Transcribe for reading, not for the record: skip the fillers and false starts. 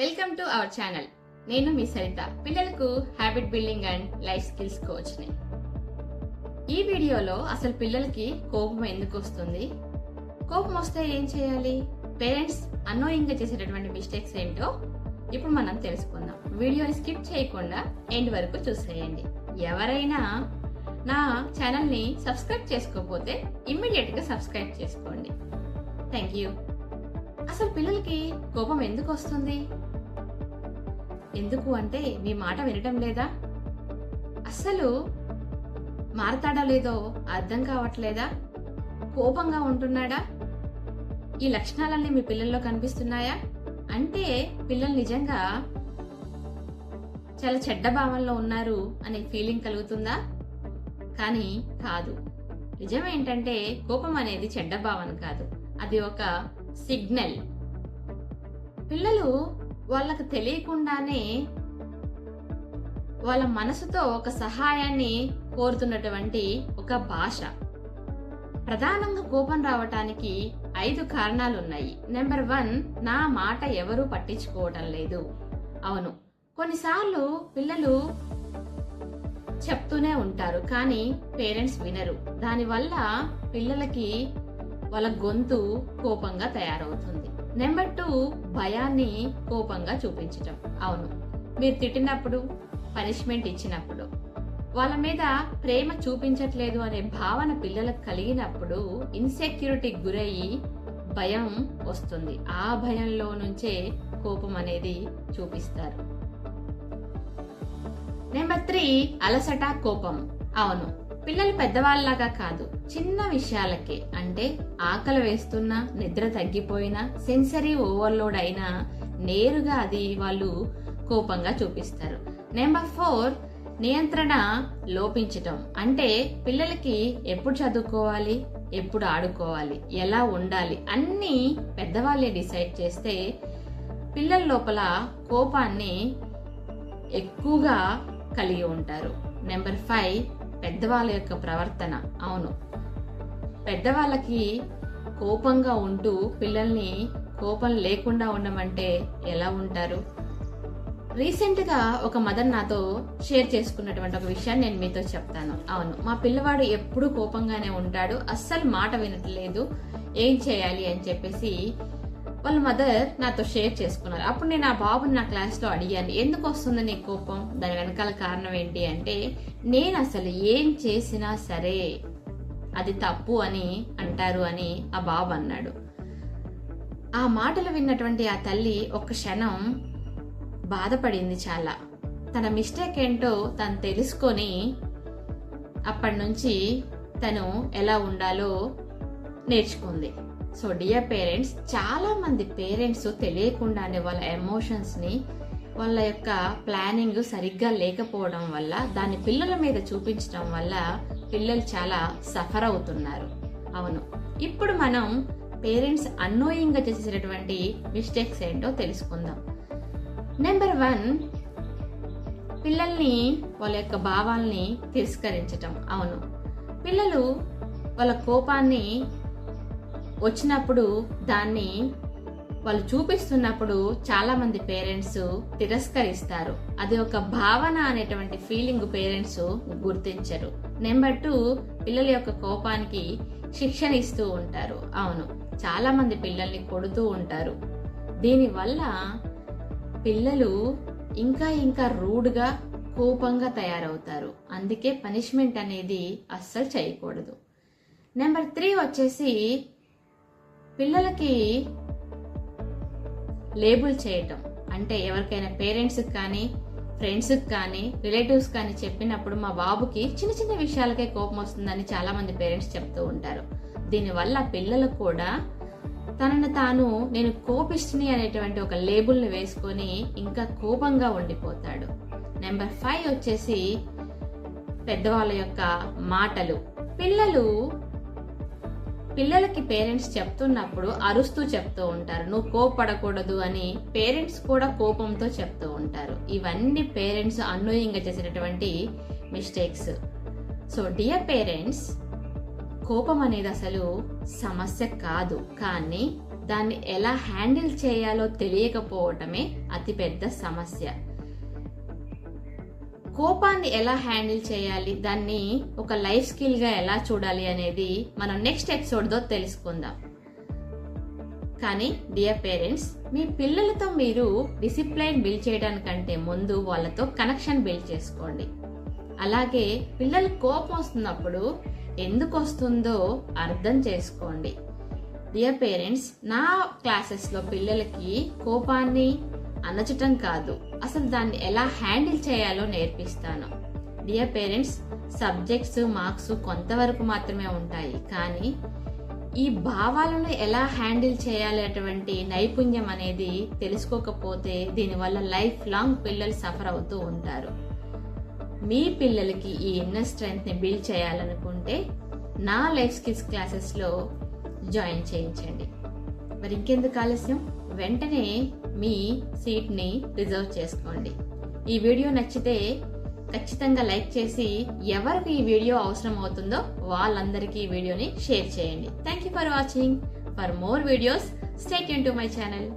Welcome to our channel. నేను మీ సరిత, పిల్లలకు habit building and life skills కోచ్ని. ఈ వీడియోలో అసలు పిల్లలకి కోపం ఎందుకు వస్తుంది, కోపం వస్తే ఏం చేయాలి, పేరెంట్స్ అన్నోయింగ్గా చేసేటటువంటి మిస్టేక్స్ ఏంటో ఇప్పుడు మనం తెలుసుకుందాం. వీడియోని స్కిప్ చేయకుండా ఎండ్ వరకు చూసేయండి. ఎవరైనా నా ఛానల్ని సబ్స్క్రైబ్ చేసుకోకపోతే ఇమ్మీడియట్గా సబ్స్క్రైబ్ చేసుకోండి. Thank you. అసలు పిల్లలకి కోపం ఎందుకు వస్తుంది? ఎందుకు అంటే మీ మాట వినటం లేదా, అస్సలు మారతాడా లేదో అర్థం కావట్లేదా, కోపంగా ఉంటున్నాడా, ఈ లక్షణాలన్నీ మీ పిల్లల్లో కనిపిస్తున్నాయా అంటే పిల్లలు నిజంగా చాలా చెడ్డ భావంలో ఉన్నారు అనే ఫీలింగ్ కలుగుతుందా? కానీ కాదు. నిజం ఏంటంటే కోపం అనేది చెడ్డ భావన కాదు, అది ఒక సిగ్నల్. పిల్లలు వాళ్ళకు తెలియకుండానే వాళ్ళ మనసుతో ఒక సహాయాన్ని కోరుతున్నటువంటి ఒక భాష. ప్రధానంగా కోపం రావటానికి 5 కారణాలు ఉన్నాయి. నెంబర్ 1, నా మాట ఎవరూ పట్టించుకోవటం లేదు. అవును, కొన్నిసార్లు పిల్లలు చెప్తూనే ఉంటారు కానీ పేరెంట్స్ వినరు. దానివల్ల పిల్లలకి వాళ్ళ గొంతు కోపంగా తయారవుతుంది. నెంబర్ 2, భయాన్ని కోపంగా చూపించటం. అవును, మీరు తిట్టినప్పుడు, పనిష్మెంట్ ఇచ్చినప్పుడు, వాళ్ళ మీద ప్రేమ చూపించట్లేదు అనే భావన పిల్లలకు కలిగినప్పుడు ఇన్సెక్యూరిటీకి గురయ్యి భయం వస్తుంది. ఆ భయంలో నుంచే కోపం అనేది చూపిస్తారు. నెంబర్ 3, అలసట, కోపం. అవును, పిల్లలు పెద్దవాళ్ళలాగా కాదు, చిన్న విషయాలకే, అంటే ఆకలి వేస్తున్నా, నిద్ర తగ్గిపోయినా, సెన్సరీ ఓవర్లోడ్ అయినా నేరుగా అది వాళ్ళు కోపంగా చూపిస్తారు. నెంబర్ 4, నియంత్రణ లోపించటం. అంటే పిల్లలకి ఎప్పుడు చదువుకోవాలి, ఎప్పుడు ఆడుకోవాలి, ఎలా ఉండాలి అన్నీ పెద్దవాళ్ళే డిసైడ్ చేస్తే పిల్లల లోపల కోపాన్ని ఎక్కువగా కలిగి ఉంటారు. నెంబర్ 5, పెద్దవాళ్ళ యొక్క ప్రవర్తన. అవును, పెద్దవాళ్ళకి కోపంగా ఉంటూ పిల్లల్ని కోపం లేకుండా ఉండమంటే ఎలా ఉంటారు? రీసెంట్ గా ఒక మదర్ నాతో షేర్ చేసుకున్నటువంటి ఒక విషయాన్ని నేను మీతో చెప్తాను. అవును, మా పిల్లవాడు ఎప్పుడూ కోపంగానే ఉంటాడు, అస్సలు మాట వినట్లేదు, ఏం చేయాలి అని చెప్పేసి వాళ్ళ మదర్ నాతో షేర్ చేసుకున్నారు. అప్పుడు నేను ఆ బాబుని నా క్లాస్ లో అడిగాను, ఎందుకు వస్తుంది నీ కోపం, దాని వెనకాల కారణం ఏంటి అంటే, నేను అసలు ఏం చేసినా సరే అది తప్పు అని అంటారు అని ఆ బాబు అన్నాడు. ఆ మాటలు విన్నటువంటి ఆ తల్లి ఒక్క క్షణం బాధపడింది చాలా. తన మిస్టేక్ ఏంటో తను తెలుసుకొని అప్పటి నుంచి తను ఎలా ఉండాలో నేర్చుకుంది. సో డియర్ పేరెంట్స్, చాలా మంది పేరెంట్స్ తెలియకుండానే వాళ్ళ ఎమోషన్స్ ని, వాళ్ళ యొక్క ప్లానింగ్ సరిగ్గా లేకపోవడం వల్ల, దాన్ని పిల్లల మీద చూపించడం వల్ల పిల్లలు చాలా సఫర్ అవుతున్నారు. అవును, ఇప్పుడు మనం పేరెంట్స్ అన్నోయింగ్ గా చేసేటటువంటి మిస్టేక్స్ ఏంటో తెలుసుకుందాం. నెంబర్ 1, పిల్లల్ని వాళ్ళ యొక్క భావాల్ని తిరస్కరించటం. అవును, పిల్లలు వాళ్ళ కోపాన్ని వచ్చినప్పుడు దాన్ని వాళ్ళు చూపిస్తున్నప్పుడు చాలా మంది పేరెంట్స్ తిరస్కరిస్తారు. అది ఒక భావన అనేటువంటి ఫీలింగ్ పేరెంట్స్ గుర్తించరు. నెంబర్ 2, పిల్లల యొక్క కోపానికి శిక్షణ ఇస్తూ ఉంటారు. అవును, చాలా మంది పిల్లల్ని కొడుతూ ఉంటారు. దీనివల్ల పిల్లలు ఇంకా ఇంకా రూడ్గా, కోపంగా తయారవుతారు. అందుకే పనిష్మెంట్ అనేది అస్సలు చేయకూడదు. నెంబర్ 3 వచ్చేసి పిల్లలకి లేబుల్ చేయటం. అంటే ఎవరికైనా పేరెంట్స్కి కానీ, ఫ్రెండ్స్కి కానీ, రిలేటివ్స్ కానీ చెప్పినప్పుడు మా బాబుకి చిన్న చిన్న విషయాలకే కోపం వస్తుందని చాలా మంది పేరెంట్స్ చెప్తూ ఉంటారు. దీనివల్ల పిల్లలు కూడా తనను తాను నేను కోపిష్టిని అనేటువంటి ఒక లేబుల్ని వేసుకొని ఇంకా కోపంగా ఉండిపోతాడు. నెంబర్ 5 వచ్చేసి పెద్దవాళ్ళ యొక్క మాటలు. పిల్లలకి పేరెంట్స్ చెప్తున్నప్పుడు అరుస్తూ చెప్తూ ఉంటారు, నువ్వు కోపపడకూడదు అని. పేరెంట్స్ కూడా కోపంతో చెప్తూ ఉంటారు. ఇవన్నీ పేరెంట్స్ అన్నోయింగ్ గా చేసేటటువంటి మిస్టేక్స్. సో డియర్ పేరెంట్స్, కోపం అనేది అసలు సమస్య కాదు, కానీ దాన్ని ఎలా హ్యాండిల్ చేయాలో తెలియకపోవటమే అతిపెద్ద సమస్య. కోపాన్ని ఎలా హ్యాండిల్ చేయాలి, దాన్ని ఒక లైఫ్ స్కిల్ గా ఎలా చూడాలి అనేది మనం నెక్స్ట్ ఎపిసోడ్తో తెలుసుకుందాం. కానీ డియర్ పేరెంట్స్, మీ పిల్లలతో మీరు డిసిప్లైన్ బిల్డ్ చేయడానికంటే ముందు వాళ్ళతో కనెక్షన్ బిల్డ్ చేసుకోండి. అలాగే పిల్లలు కోపం వస్తున్నప్పుడు ఎందుకు వస్తుందో అర్థం చేసుకోండి. డియర్ పేరెంట్స్, నా క్లాసెస్లో పిల్లలకి కోపాన్ని అణచటం కాదు, అసలు దాన్ని ఎలా హ్యాండిల్ చేయాలో నేర్పిస్తాను. డియర్ పేరెంట్స్, సబ్జెక్ట్స్ మార్క్స్ కొంతవరకు మాత్రమే ఉంటాయి, కానీ ఈ భావాలను ఎలా హ్యాండిల్ చేయాలి అటువంటి నైపుణ్యం అనేది తెలుసుకోకపోతే దీనివల్ల లైఫ్ లాంగ్ పిల్లలు సఫర్ అవుతూ ఉంటారు. మీ పిల్లలకి ఈ ఇన్నర్ స్ట్రెంగ్త్ ని బిల్డ్ చేయాలనుకుంటే నా లైఫ్ స్కిల్స్ క్లాసెస్లో జాయిన్ చేయించండి. మరి ఇంకెందుకు ఆలస్యం, వెంటనే మీ సీట్ని రిజర్వ్ చేసుకోండి. ఈ వీడియో నచ్చితే ఖచ్చితంగా లైక్ చేసి ఎవరికి ఈ వీడియో అవసరం అవుతుందో వాళ్ళందరికీ ఈ వీడియోని షేర్ చేయండి. Thank you for watching. For more videos stay tune to my channel.